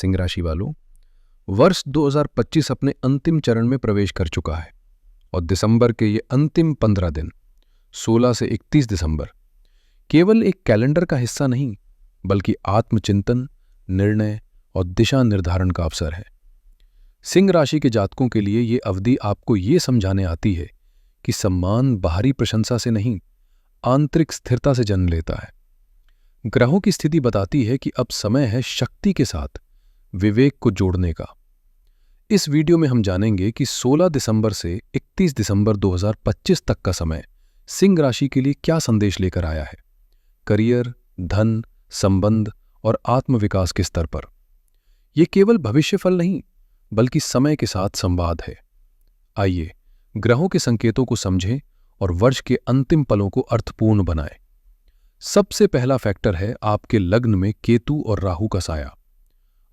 सिंह राशि वालों, वर्ष 2025 अपने अंतिम चरण में प्रवेश कर चुका है और दिसंबर के ये अंतिम 15 दिन 16 से 31 दिसंबर केवल एक कैलेंडर का हिस्सा नहीं बल्कि आत्मचिंतन, निर्णय और दिशा निर्धारण का अवसर है। सिंह राशि के जातकों के लिए ये अवधि आपको ये समझाने आती है कि सम्मान बाहरी प्रशंसा से नहीं, आंतरिक स्थिरता से जन्म लेता है। ग्रहों की स्थिति बताती है कि अब समय है शक्ति के साथ विवेक को जोड़ने का। इस वीडियो में हम जानेंगे कि 16 दिसंबर से 31 दिसंबर 2025 तक का समय सिंह राशि के लिए क्या संदेश लेकर आया है, करियर, धन, संबंध और आत्मविकास के स्तर पर। यह केवल भविष्यफल नहीं बल्कि समय के साथ संवाद है। आइए ग्रहों के संकेतों को समझें और वर्ष के अंतिम पलों को अर्थपूर्ण बनाएं। सबसे पहला फैक्टर है आपके लग्न में केतु और राहु का साया।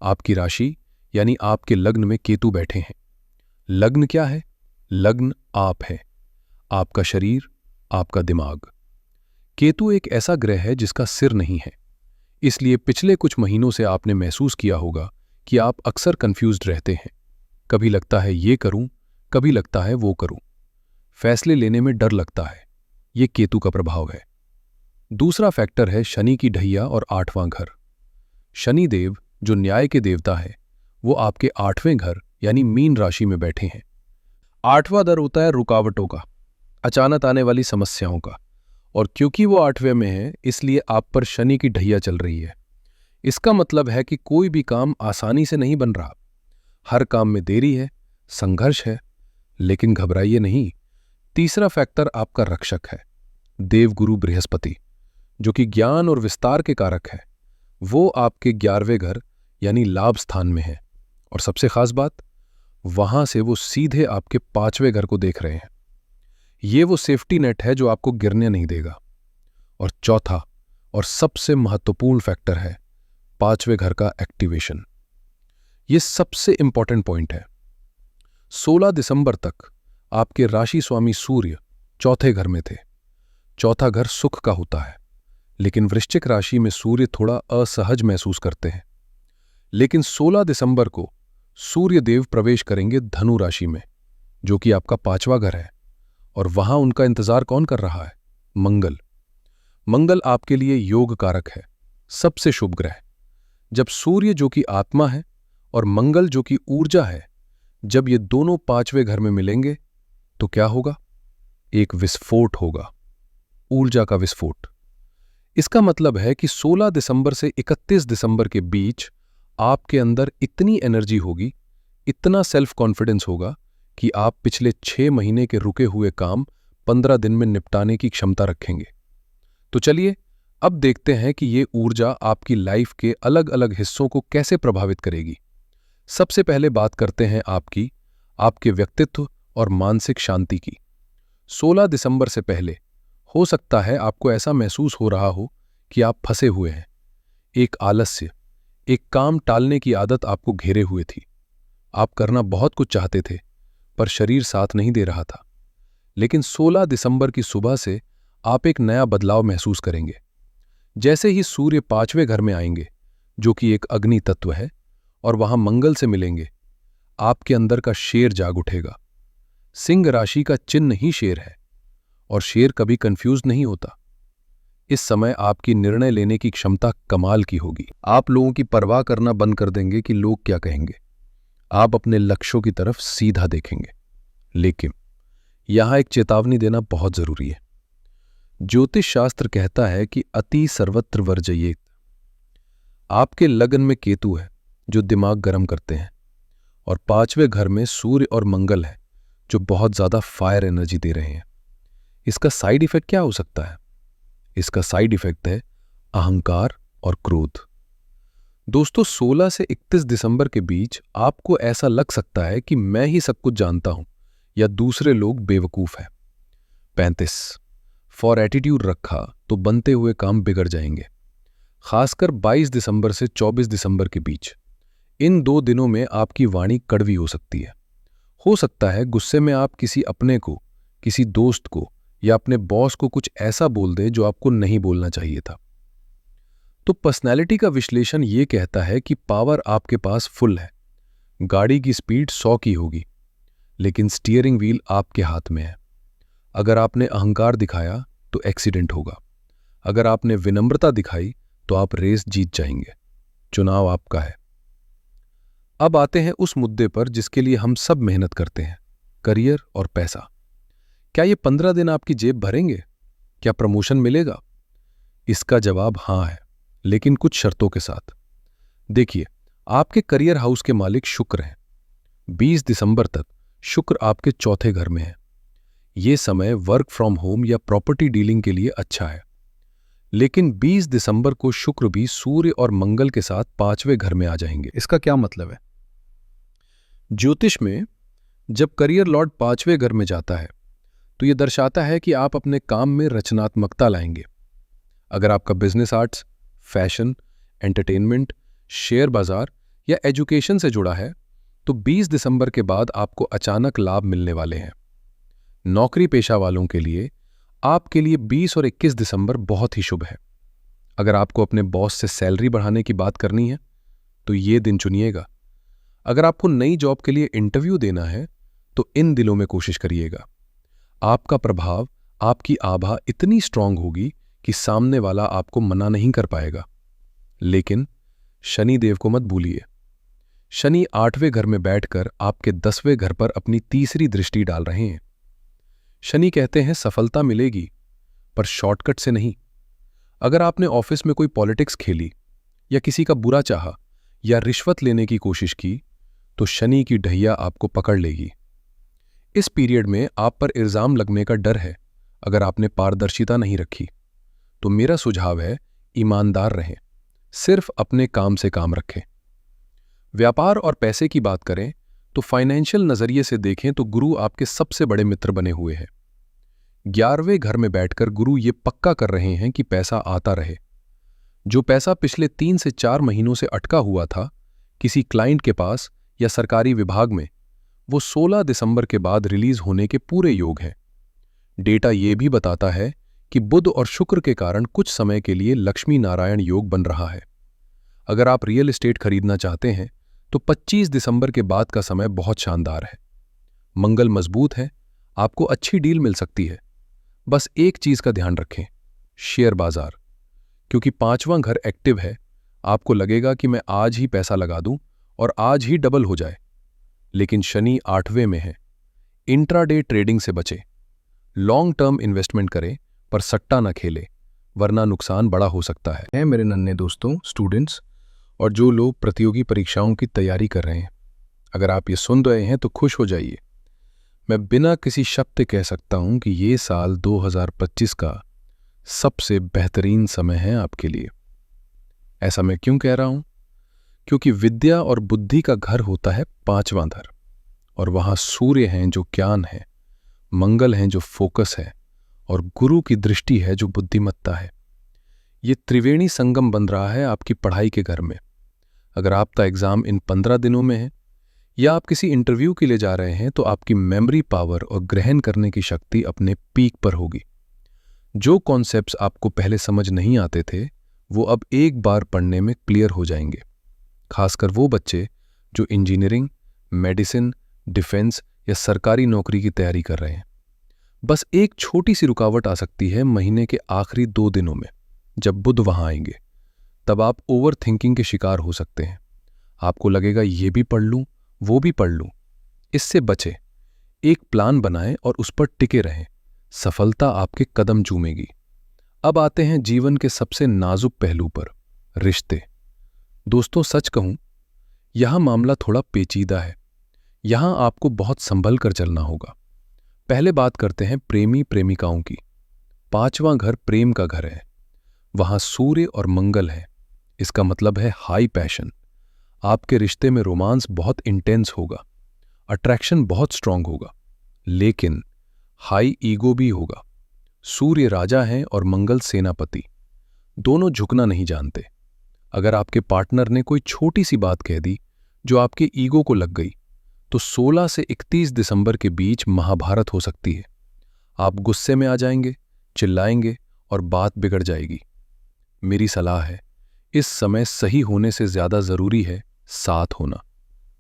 आपकी राशि यानी आपके लग्न में केतु बैठे हैं। लग्न क्या है? लग्न आप है, आपका शरीर, आपका दिमाग। केतु एक ऐसा ग्रह है जिसका सिर नहीं है, इसलिए पिछले कुछ महीनों से आपने महसूस किया होगा कि आप अक्सर कंफ्यूज्ड रहते हैं। कभी लगता है ये करूं, कभी लगता है वो करूं। फैसले लेने में डर लगता है। ये केतु का प्रभाव है। दूसरा फैक्टर है शनि की ढैया और 8वां घर। शनि देव जो न्याय के देवता है, वो आपके 8वें घर यानी मीन राशि में बैठे हैं। 8वां दर होता है रुकावटों का, अचानक आने वाली समस्याओं का, और क्योंकि वो 8वें में है इसलिए आप पर शनि की ढैया चल रही है। इसका मतलब है कि कोई भी काम आसानी से नहीं बन रहा। हर काम में देरी है, संघर्ष है, लेकिन घबराइए नहीं। तीसरा फैक्टर आपका रक्षक है, देवगुरु बृहस्पति, जो कि ज्ञान और विस्तार के कारक है। वो आपके 11वें घर यानी लाभ स्थान में है, और सबसे खास बात, वहां से वो सीधे आपके 5वें घर को देख रहे हैं। ये वो सेफ्टी नेट है जो आपको गिरने नहीं देगा। और चौथा और सबसे महत्वपूर्ण फैक्टर है 5वें घर का एक्टिवेशन। ये सबसे इंपॉर्टेंट पॉइंट है। 16 दिसंबर तक आपके राशि स्वामी सूर्य 4थे घर में थे। चौथा घर सुख का होता है, लेकिन वृश्चिक राशि में सूर्य थोड़ा असहज महसूस करते हैं। लेकिन 16 दिसंबर को सूर्य देव प्रवेश करेंगे धनु राशि में, जो कि आपका 5वां घर है, और वहां उनका इंतजार कौन कर रहा है? मंगल। मंगल आपके लिए योग कारक है, सबसे शुभ ग्रह। जब सूर्य जो कि आत्मा है और मंगल जो कि ऊर्जा है, जब ये दोनों 5वें घर में मिलेंगे तो क्या होगा? एक विस्फोट होगा, ऊर्जा का विस्फोट। इसका मतलब है कि 16 दिसंबर से 31 दिसंबर के बीच आपके अंदर इतनी एनर्जी होगी, इतना सेल्फ कॉन्फिडेंस होगा कि आप पिछले 6 महीने के रुके हुए काम 15 दिन में निपटाने की क्षमता रखेंगे। तो चलिए अब देखते हैं कि ये ऊर्जा आपकी लाइफ के अलग अलग हिस्सों को कैसे प्रभावित करेगी। सबसे पहले बात करते हैं आपके व्यक्तित्व और मानसिक शांति की। 16 दिसंबर से पहले हो सकता है आपको ऐसा महसूस हो रहा हो कि आप फंसे हुए हैं। एक आलस्य, एक काम टालने की आदत आपको घेरे हुए थी। आप करना बहुत कुछ चाहते थे, पर शरीर साथ नहीं दे रहा था। लेकिन 16 दिसंबर की सुबह से आप एक नया बदलाव महसूस करेंगे। जैसे ही सूर्य 5वें घर में आएंगे, जो कि एक अग्नि तत्व है, और वहां मंगल से मिलेंगे, आपके अंदर का शेर जाग उठेगा। सिंह राशि का चिन्ह ही शेर है, और शेर कभी कंफ्यूज नहीं होता। इस समय आपकी निर्णय लेने की क्षमता कमाल की होगी। आप लोगों की परवाह करना बंद कर देंगे कि लोग क्या कहेंगे। आप अपने लक्ष्यों की तरफ सीधा देखेंगे। लेकिन यहां एक चेतावनी देना बहुत जरूरी है। ज्योतिष शास्त्र कहता है कि अति सर्वत्र वर्जयेत। आपके लग्न में केतु है जो दिमाग गर्म करते हैं, और 5वें घर में सूर्य और मंगल है जो बहुत ज्यादा फायर एनर्जी दे रहे हैं। इसका साइड इफेक्ट क्या हो सकता है? इसका साइड इफेक्ट है अहंकार और क्रोध। दोस्तों, 16 से 31 दिसंबर के बीच आपको ऐसा लग सकता है कि मैं ही सब कुछ जानता हूं या दूसरे लोग बेवकूफ हैं। 35 फॉर एटीट्यूड रखा तो बनते हुए काम बिगड़ जाएंगे। खासकर 22 दिसंबर से 24 दिसंबर के बीच इन 2 दिनों में आपकी वाणी कड़वी हो सकती है। हो सकता है गुस्से में आप किसी अपने को, किसी दोस्त को या अपने बॉस को कुछ ऐसा बोल दें जो आपको नहीं बोलना चाहिए था। तो पर्सनैलिटी का विश्लेषण ये कहता है कि पावर आपके पास फुल है, गाड़ी की स्पीड 100 की होगी, लेकिन स्टीयरिंग व्हील आपके हाथ में है। अगर आपने अहंकार दिखाया तो एक्सीडेंट होगा, अगर आपने विनम्रता दिखाई तो आप रेस जीत जाएंगे। चुनाव आपका है। अब आते हैं उस मुद्दे पर जिसके लिए हम सब मेहनत करते हैं, करियर और पैसा। क्या ये 15 दिन आपकी जेब भरेंगे? क्या प्रमोशन मिलेगा? इसका जवाब हाँ है, लेकिन कुछ शर्तों के साथ। देखिए, आपके करियर हाउस के मालिक शुक्र हैं। 20 दिसंबर तक शुक्र आपके चौथे घर में है। ये समय वर्क फ्रॉम होम या प्रॉपर्टी डीलिंग के लिए अच्छा है। लेकिन 20 दिसंबर को शुक्र भी सूर्य और मंगल के साथ 5वें घर में आ जाएंगे। इसका क्या मतलब है? ज्योतिष में जब करियर लॉर्ड 5वें घर में जाता है तो यह दर्शाता है कि आप अपने काम में रचनात्मकता लाएंगे। अगर आपका business arts, fashion, entertainment, share बाजार या एजुकेशन से जुड़ा है तो 20 दिसंबर के बाद आपको अचानक लाभ मिलने वाले हैं। नौकरी पेशा वालों के लिए आपके लिए 20 और 21 दिसंबर बहुत ही शुभ है। अगर आपको अपने बॉस से सैलरी बढ़ाने की बात करनी है तो ये दिन चुनिएगा। अगर आपको नई जॉब के लिए इंटरव्यू देना है तो इन दिनों में कोशिश करिएगा। आपका प्रभाव, आपकी आभा इतनी स्ट्रांग होगी कि सामने वाला आपको मना नहीं कर पाएगा। लेकिन शनि देव को मत भूलिए। शनि 8वें घर में बैठकर आपके 10वें घर पर अपनी तीसरी दृष्टि डाल रहे हैं। शनि कहते हैं सफलता मिलेगी, पर शॉर्टकट से नहीं। अगर आपने ऑफिस में कोई पॉलिटिक्स खेली या किसी का बुरा चाहा या रिश्वत लेने की कोशिश की तो शनि की ढैया आपको पकड़ लेगी। इस पीरियड में आप पर इल्जाम लगने का डर है। अगर आपने पारदर्शिता नहीं रखी तो मेरा सुझाव है ईमानदार रहें, सिर्फ अपने काम से काम रखें। व्यापार और पैसे की बात करें तो फाइनेंशियल नजरिए से देखें तो गुरु आपके सबसे बड़े मित्र बने हुए हैं। 11वें घर में बैठकर गुरु ये पक्का कर रहे हैं कि पैसा आता रहे। जो पैसा पिछले 3 से 4 महीनों से अटका हुआ था किसी क्लाइंट के पास या सरकारी विभाग में, वो 16 दिसंबर के बाद रिलीज होने के पूरे योग हैं। डेटा ये भी बताता है कि बुध और शुक्र के कारण कुछ समय के लिए लक्ष्मी नारायण योग बन रहा है। अगर आप रियल एस्टेट खरीदना चाहते हैं तो 25 दिसंबर के बाद का समय बहुत शानदार है। मंगल मजबूत है, आपको अच्छी डील मिल सकती है। बस एक चीज का ध्यान रखें, शेयर बाजार, क्योंकि 5वां घर एक्टिव है। आपको लगेगा कि मैं आज ही पैसा लगा दूं और आज ही डबल हो जाए, लेकिन शनि 8वें में है। इंट्राडे ट्रेडिंग से बचें। लॉन्ग टर्म इन्वेस्टमेंट करें, पर सट्टा न खेले, वरना नुकसान बड़ा हो सकता है। मेरे नन्हे दोस्तों, स्टूडेंट्स और जो लोग प्रतियोगी परीक्षाओं की तैयारी कर रहे हैं, अगर आप ये सुन रहे हैं तो खुश हो जाइए। मैं बिना किसी शब्द कह सकता हूं कि ये साल 2025 का सबसे बेहतरीन समय है आपके लिए। ऐसा मैं क्यों कह रहा हूं? क्योंकि विद्या और बुद्धि का घर होता है 5वां घर, और वहां सूर्य हैं जो ज्ञान है, मंगल हैं जो फोकस है, और गुरु की दृष्टि है जो बुद्धिमत्ता है। ये त्रिवेणी संगम बन रहा है आपकी पढ़ाई के घर में। अगर आपका एग्जाम इन 15 दिनों में है या आप किसी इंटरव्यू के लिए जा रहे हैं तो आपकी मेमोरी पावर और ग्रहण करने की शक्ति अपने पीक पर होगी। जो कॉन्सेप्ट्स आपको पहले समझ नहीं आते थे वो अब एक बार पढ़ने में क्लियर हो जाएंगे। खासकर वो बच्चे जो इंजीनियरिंग, मेडिसिन, डिफेंस या सरकारी नौकरी की तैयारी कर रहे हैं। बस एक छोटी सी रुकावट आ सकती है महीने के आखिरी 2 दिनों में, जब बुध वहां आएंगे। तब आप ओवर थिंकिंग के शिकार हो सकते हैं। आपको लगेगा ये भी पढ़ लूं, वो भी पढ़ लूं। इससे बचें। एक प्लान बनाएं और उस पर टिके रहें। सफलता आपके कदम चूमेगी। अब आते हैं जीवन के सबसे नाजुक पहलू पर, रिश्ते। दोस्तों, सच कहूं, यहां मामला थोड़ा पेचीदा है। यहां आपको बहुत संभल कर चलना होगा। पहले बात करते हैं प्रेमी प्रेमिकाओं की। 5वां घर प्रेम का घर है। वहां सूर्य और मंगल है। इसका मतलब है हाई पैशन। आपके रिश्ते में रोमांस बहुत इंटेंस होगा, अट्रैक्शन बहुत स्ट्रांग होगा, लेकिन हाई ईगो भी होगा। सूर्य राजा हैं और मंगल सेनापति। दोनों झुकना नहीं जानते। अगर आपके पार्टनर ने कोई छोटी सी बात कह दी जो आपके ईगो को लग गई तो 16 से 31 दिसंबर के बीच महाभारत हो सकती है। आप गुस्से में आ जाएंगे, चिल्लाएंगे और बात बिगड़ जाएगी। मेरी सलाह है, इस समय सही होने से ज्यादा जरूरी है साथ होना।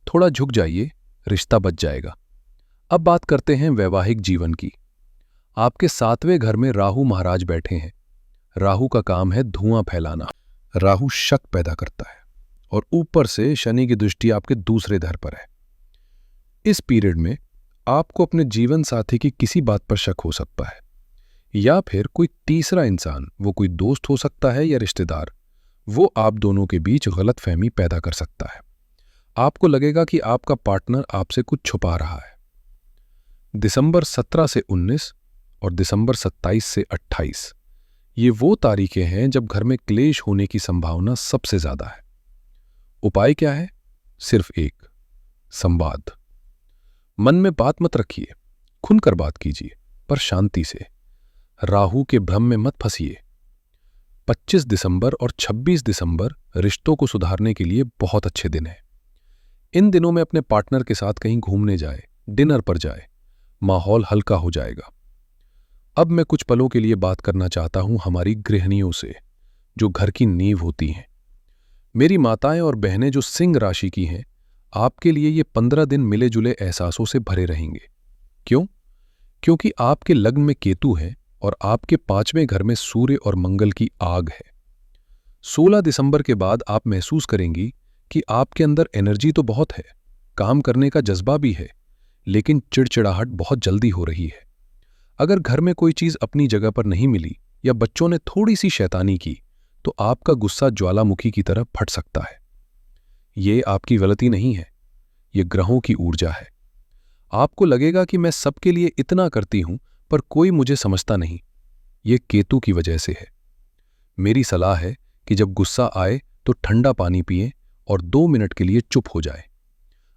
थोड़ा झुक जाइए, रिश्ता बच जाएगा। अब बात करते हैं वैवाहिक जीवन की। आपके 7वें घर में राहु महाराज बैठे हैं। राहु का काम है धुआं फैलाना। राहु शक पैदा करता है और ऊपर से शनि की दृष्टि आपके दूसरे घर पर है। इस पीरियड में आपको अपने जीवन साथी की किसी बात पर शक हो सकता है, या फिर कोई तीसरा इंसान, वो कोई दोस्त हो सकता है या रिश्तेदार, वो आप दोनों के बीच गलतफहमी पैदा कर सकता है। आपको लगेगा कि आपका पार्टनर आपसे कुछ छुपा रहा है। दिसंबर 17 से 19 और दिसंबर 27 से 28 ये वो तारीखें हैं जब घर में क्लेश होने की संभावना सबसे ज्यादा है। उपाय क्या है? सिर्फ एक, संवाद। मन में बात मत रखिए, खुलकर बात कीजिए, पर शांति से। राहु के भ्रम में मत फंसिए। 25 दिसंबर और 26 दिसंबर रिश्तों को सुधारने के लिए बहुत अच्छे दिन हैं। इन दिनों में अपने पार्टनर के साथ कहीं घूमने जाए, डिनर पर जाए, माहौल हल्का हो जाएगा। अब मैं कुछ पलों के लिए बात करना चाहता हूं हमारी गृहिणियों से, जो घर की नींव होती हैं। मेरी माताएं और बहनें जो सिंह राशि की हैं, आपके लिए ये 15 दिन मिले जुले एहसासों से भरे रहेंगे। क्यों? क्योंकि आपके लग्न में केतु है और आपके 5वें घर में सूर्य और मंगल की आग है। 16 दिसंबर के बाद आप महसूस करेंगी कि आपके अंदर एनर्जी तो बहुत है, काम करने का जज्बा भी है, लेकिन चिड़चिड़ाहट बहुत जल्दी हो रही है। अगर घर में कोई चीज अपनी जगह पर नहीं मिली या बच्चों ने थोड़ी सी शैतानी की, तो आपका गुस्सा ज्वालामुखी की तरह फट सकता है। ये आपकी गलती नहीं है, ये ग्रहों की ऊर्जा है। आपको लगेगा कि मैं सबके लिए इतना करती हूं पर कोई मुझे समझता नहीं। ये केतु की वजह से है। मेरी सलाह है कि जब गुस्सा आए तो ठंडा पानी पिएं और 2 मिनट के लिए चुप हो जाए।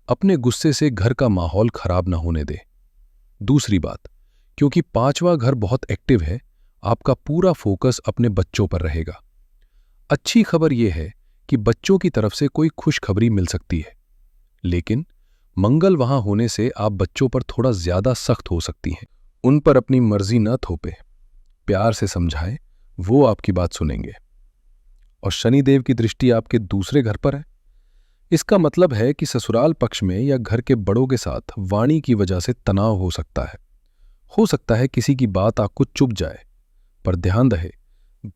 अपने गुस्से से घर का माहौल खराब ना होने दे। दूसरी बात, क्योंकि 5वां घर बहुत एक्टिव है, आपका पूरा फोकस अपने बच्चों पर रहेगा। अच्छी खबर यह है कि बच्चों की तरफ से कोई खुशखबरी मिल सकती है, लेकिन मंगल वहां होने से आप बच्चों पर थोड़ा ज्यादा सख्त हो सकती हैं। उन पर अपनी मर्जी न थोपे, प्यार से समझाएं, वो आपकी बात सुनेंगे। और शनिदेव की दृष्टि आपके दूसरे घर पर है। इसका मतलब है कि ससुराल पक्ष में या घर के बड़ों के साथ वाणी की वजह से तनाव हो सकता है। हो सकता है किसी की बात आपको चुभ जाए, पर ध्यान रहे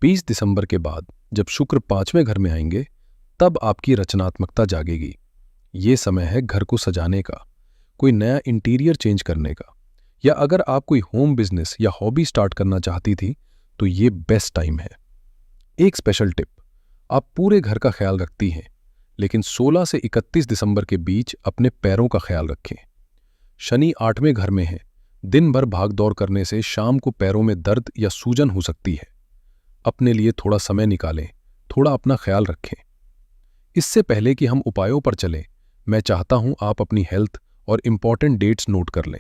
20 दिसंबर के बाद जब शुक्र 5वें घर में आएंगे, तब आपकी रचनात्मकता जागेगी। ये समय है घर को सजाने का, कोई नया इंटीरियर चेंज करने का, या अगर आप कोई होम बिजनेस या हॉबी स्टार्ट करना चाहती थी तो ये बेस्ट टाइम है। एक स्पेशल टिप, आप पूरे घर का ख्याल रखती हैं, लेकिन 16 से 31 दिसंबर के बीच अपने पैरों का ख्याल रखें। शनि 8वें घर में है। दिन भर भागदौड़ करने से शाम को पैरों में दर्द या सूजन हो सकती है। अपने लिए थोड़ा समय निकालें, थोड़ा अपना ख्याल रखें। इससे पहले कि हम उपायों पर चलें, मैं चाहता हूं आप अपनी हेल्थ और इंपॉर्टेंट डेट्स नोट कर लें।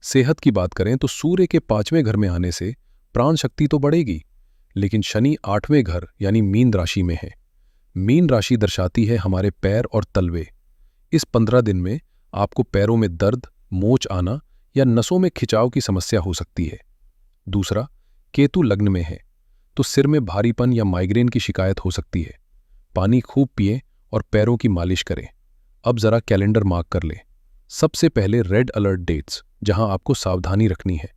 सेहत की बात करें तो सूर्य के 5वें घर में आने से प्राण शक्ति तो बढ़ेगी, लेकिन शनि 8वें घर यानी मीन राशि में है। मीन राशि दर्शाती है हमारे पैर और तलवे। इस 15 दिन में आपको पैरों में दर्द, मोच आना या नसों में खिंचाव की समस्या हो सकती है। दूसरा, केतु लग्न में है तो सिर में भारीपन या माइग्रेन की शिकायत हो सकती है। पानी खूब पिएं और पैरों की मालिश करें। अब जरा कैलेंडर मार्क कर लें। सबसे पहले रेड अलर्ट डेट्स जहां आपको सावधानी रखनी है।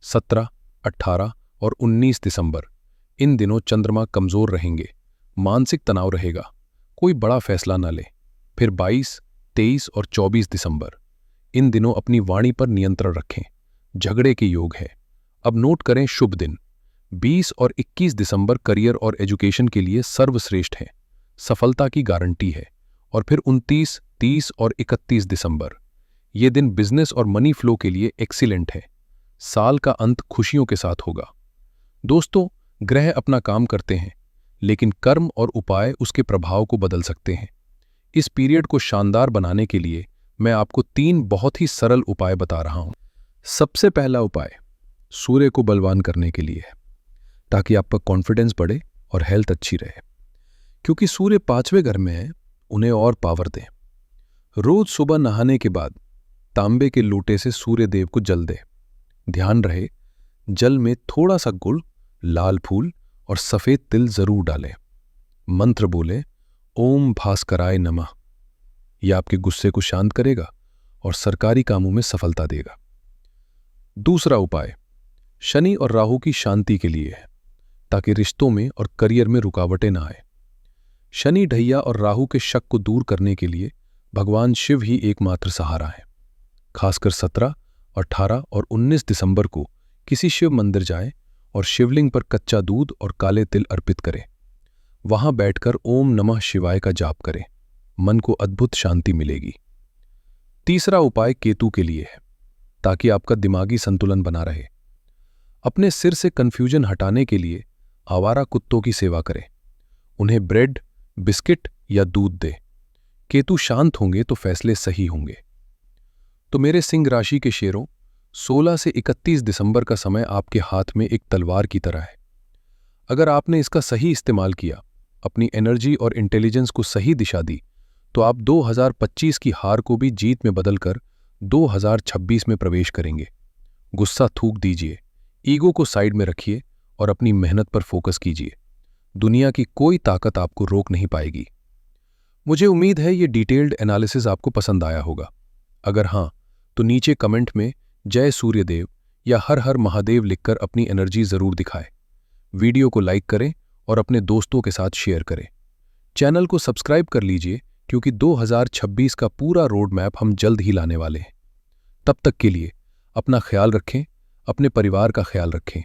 17, 18 और 19 दिसंबर। इन दिनों चंद्रमा कमजोर रहेंगे, मानसिक तनाव रहेगा, कोई बड़ा फैसला न लें। फिर 22, 23 और 24 दिसंबर। इन दिनों अपनी वाणी पर नियंत्रण रखें, झगड़े के योग है। अब नोट करें शुभ दिन। 20 और 21 दिसंबर करियर और एजुकेशन के लिए सर्वश्रेष्ठ है, सफलता की गारंटी है। और फिर 29, 30 और 31 दिसंबर। ये दिन बिजनेस और मनी फ्लो के लिए एक्सीलेंट है। साल का अंत खुशियों के साथ होगा। दोस्तों, ग्रह अपना काम करते हैं, लेकिन कर्म और उपाय उसके प्रभाव को बदल सकते हैं। इस पीरियड को शानदार बनाने के लिए मैं आपको 3 बहुत ही सरल उपाय बता रहा हूं। सबसे पहला उपाय सूर्य को बलवान करने के लिए है, ताकि आपका कॉन्फिडेंस बढ़े और हेल्थ अच्छी रहे। क्योंकि सूर्य 5वें घर में है, उन्हें और पावर दें। रोज सुबह नहाने के बाद तांबे के लोटे से सूर्य देव को जल दे। ध्यान रहे, जल में थोड़ा सा गुड़, लाल फूल और सफेद तिल जरूर डालें। मंत्र बोलें, ओम भास्कराय नमः। यह आपके गुस्से को शांत करेगा और सरकारी कामों में सफलता देगा। दूसरा उपाय शनि और राहु की शांति के लिए है, ताकि रिश्तों में और करियर में रुकावटें ना आए। शनि ढैया और राहु के शक को दूर करने के लिए भगवान शिव ही एकमात्र सहारा है। खासकर 17, 18 और 19 दिसंबर को किसी शिव मंदिर जाएं और शिवलिंग पर कच्चा दूध और काले तिल अर्पित करें। वहां बैठकर ओम नमः शिवाय का जाप करें। मन को अद्भुत शांति मिलेगी। तीसरा उपाय केतु के लिए है, ताकि आपका दिमागी संतुलन बना रहे। अपने सिर से कंफ्यूजन हटाने के लिए आवारा कुत्तों की सेवा करें। उन्हें ब्रेड, बिस्किट या दूध दें। केतु शांत होंगे तो फैसले सही होंगे। तो मेरे सिंह राशि के शेरों, 16 से 31 दिसंबर का समय आपके हाथ में एक तलवार की तरह है। अगर आपने इसका सही इस्तेमाल किया, अपनी एनर्जी और इंटेलिजेंस को सही दिशा दी, तो आप 2025 की हार को भी जीत में बदलकर 2026 में प्रवेश करेंगे। गुस्सा थूक दीजिए, ईगो को साइड में रखिए और अपनी मेहनत पर फोकस कीजिए। दुनिया की कोई ताकत आपको रोक नहीं पाएगी। मुझे उम्मीद है ये डिटेल्ड एनालिसिस आपको पसंद आया होगा। अगर हाँ, तो नीचे कमेंट में जय सूर्यदेव या हर हर महादेव लिखकर अपनी एनर्जी जरूर दिखाएं। वीडियो को लाइक करें और अपने दोस्तों के साथ शेयर करें। चैनल को सब्सक्राइब कर लीजिए, क्योंकि 2026 का पूरा रोड मैप हम जल्द ही लाने वाले हैं। तब तक के लिए अपना ख्याल रखें, अपने परिवार का ख्याल रखें,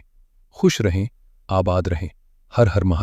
खुश रहें, आबाद रहें। हर हर महादेव।